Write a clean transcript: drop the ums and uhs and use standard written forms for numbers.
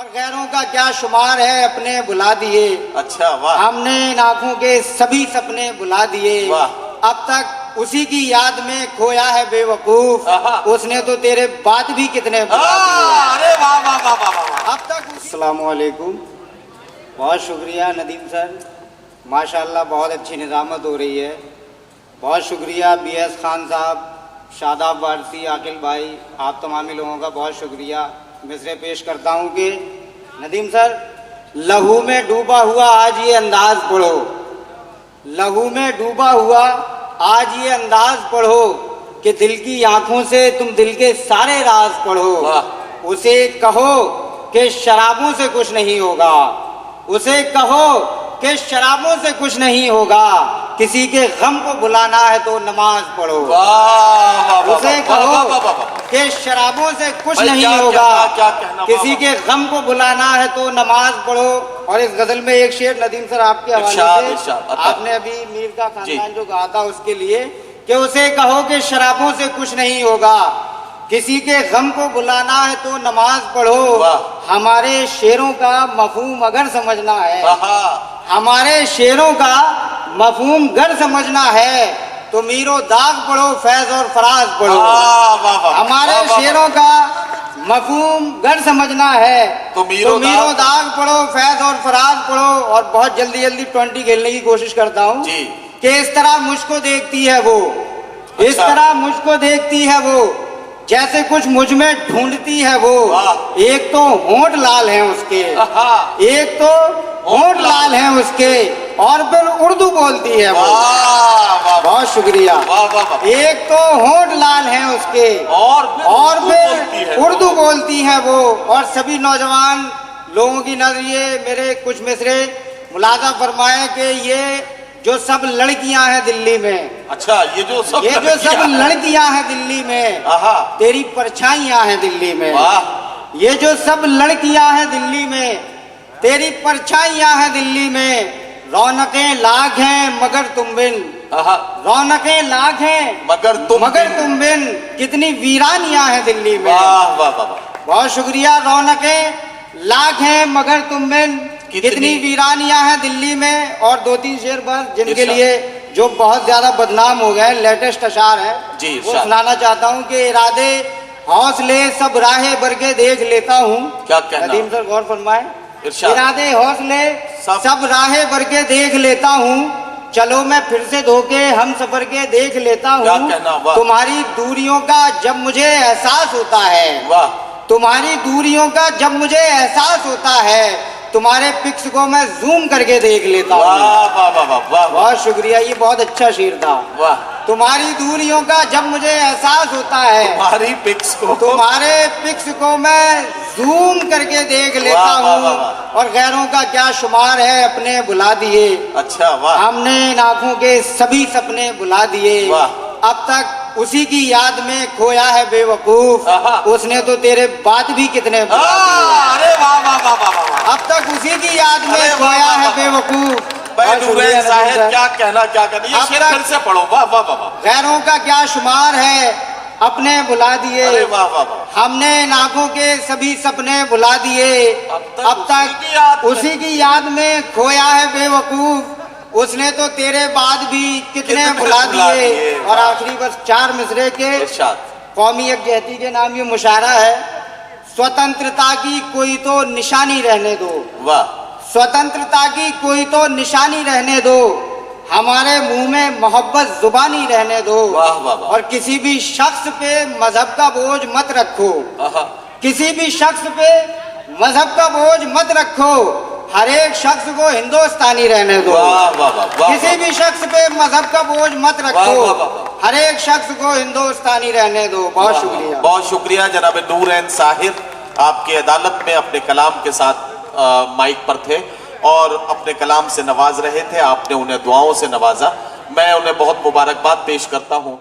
اور غیروں کا کیا شمار ہے اپنے بلا دیے. اچھا واہ. ہم نے ان آنکھوں کے سبھی سپنے بلا دیے. واہ. اب تک اسی کی یاد میں کھویا ہے بے وقوف. اس نے تو تیرے بات بھی کتنے بلا دیے. ارے واہ واہ واہ واہ واہ. اب تک السلام علیکم. بہت شکریہ ندیم سر, ماشاءاللہ بہت اچھی نظامت ہو رہی ہے. بہت شکریہ بی ایس خان صاحب, شاداب وارثی, عاقل بھائی, آپ تمامی لوگوں کا بہت شکریہ. مصرے پیش کرتا ہوں کہ ندیم سر, لہو میں ڈوبا ہوا آج یہ انداز پڑھو. لہو میں ڈوبا ہوا آج یہ انداز پڑھو کہ دل کی آنکھوں سے تم دل کے سارے راز پڑھو. اسے کہو کہ شرابوں سے کچھ نہیں ہوگا. اسے کہو کہ شرابوں سے کچھ نہیں ہوگا. کسی کے غم کو بلانا ہے تو نماز پڑھو. اسے کہو کہ شرابوں سے کچھ نہیں ہوگا. کسی کے غم کو بلانا ہے تو نماز پڑھو. اور اس غزل میں ایک شعر ندیم سر آپ کے حوالے سے, آپ نے ابھی میر کا خاندان جو کہا تھا اس کے لیے, کہ اسے کہو کہ شرابوں سے کچھ نہیں ہوگا. کسی کے غم کو بلانا ہے تو نماز پڑھو. ہمارے شعروں کا مفہوم اگر سمجھنا ہے, ہمارے شعروں کا مفہوم گر سمجھنا ہے تو میر و داغ پڑھو, فیض اور فراز پڑھو. ہمارے شعروں کا مفہوم گر سمجھنا ہے تو میر و داغ پڑھو, فیض اور فراز پڑھو. اور بہت جلدی 20 کھیلنے کی کوشش کرتا ہوں کہ اس طرح مجھ کو دیکھتی ہے وہ, اس طرح مجھ کو دیکھتی ہے وہ, جیسے کچھ مجھ میں ڈھونڈتی ہے وہ. ایک تو ہونٹ لال ہیں اس کے, ایک تو ہونٹ لال ہیں اس کے, اور پھر اردو بولتی ہے وہ. بہت شکریہ. ایک تو ہونٹ لال ہیں اس کے, اور پھر اردو بولتی ہے وہ. اور سبھی نوجوان لوگوں کی نظریے میرے کچھ مصرے ملاحظہ فرمائے کہ یہ جو سب لڑکیاں ہیں دلی میں, اچھا یہ جو سب لڑکیاں ہیں دلی میں, تیری پرچھائیاں ہیں دلی میں. یہ جو سب لڑکیاں ہیں دلی میں, تیری پرچھائیاں ہیں دلی میں. رونقیں لاکھ ہیں مگر تم بن, رونقیں لاکھ ہیں مگر تم بن. کتنی ویرانیاں ہیں دلی میں. بہت شکریہ. رونقیں لاکھ ہیں مگر تم بن, کتنی ویرانیاں ہیں دلی میں. اور 2-3 شعر بس جن کے لیے جو بہت زیادہ بدنام ہو گئے, لیٹسٹ اشعار ہے, وہ سنانا چاہتا ہوں کہ ارادے حوصلے سب راہیں برگے دیکھ لیتا ہوں. ندیم سر غور فرمائیں. ارادے حوصلے سب راہیں برگے دیکھ لیتا ہوں. چلو میں پھر سے دھوکے ہم سفر کے دیکھ لیتا ہوں. تمہاری دوریوں کا جب مجھے احساس ہوتا ہے, تمہاری دوریوں کا جب مجھے احساس ہوتا ہے, تمہارے پکس کو میں زوم کر کے دیکھ لیتا ہوں. بہت شکریہ. یہ بہت اچھا شعر تھا. تمہاری دوریوں کا جب مجھے احساس ہوتا ہے, تمہارے پکس کو میں زوم کر کے دیکھ لیتا ہوں. اور غیروں کا کیا شمار ہے اپنے بلا دیے. ہم نے ان آنکھوں کے سبھی سپنے بلا دیے. اب تک اسی کی یاد میں کھویا ہے بے وقوف. اس نے تو تیرے بات بھی کتنے بلا دیے. اب تک اسی کی یاد میں کھویا ہے بے وقوف. کیا کہنا, کیا کہنا, یہ شعر پھر سے پڑھو. غیروں کا کیا شمار ہے اپنے بلا دیے. ہم نے ان آنکھوں کے سبھی سپنے بلا دیے. اب تک اسی کی یاد میں کھویا ہے بے وقوف. اس نے تو تیرے بعد بھی کتنے بلا دیے. اور آخری بس 4 مصرے کے قومی یکجہتی کے نام یہ مشاعرہ ہے. سوتنترتا کی کوئی تو نشانی رہنے دو, سوتنترتا کی کوئی تو نشانی رہنے دو. ہمارے منہ میں محبت زبانی رہنے دو. اور کسی بھی شخص پہ مذہب کا بوجھ مت رکھو, کسی بھی شخص پہ مذہب کا بوجھ مت رکھو. ہر ایک شخص کو ہندوستانی رہنے دو. کسی بھی شخص پہ مذہب کا بوجھ مت رکھو, ہر ایک شخص کو ہندوستانی رہنے دو. بہت شکریہ. بہت شکریہ جناب نورعین ساحر. آپ کی عدالت میں اپنے کلام کے ساتھ مائک پر تھے اور اپنے کلام سے نواز رہے تھے. آپ نے انہیں دعاؤں سے نوازا. میں انہیں بہت مبارکباد پیش کرتا ہوں.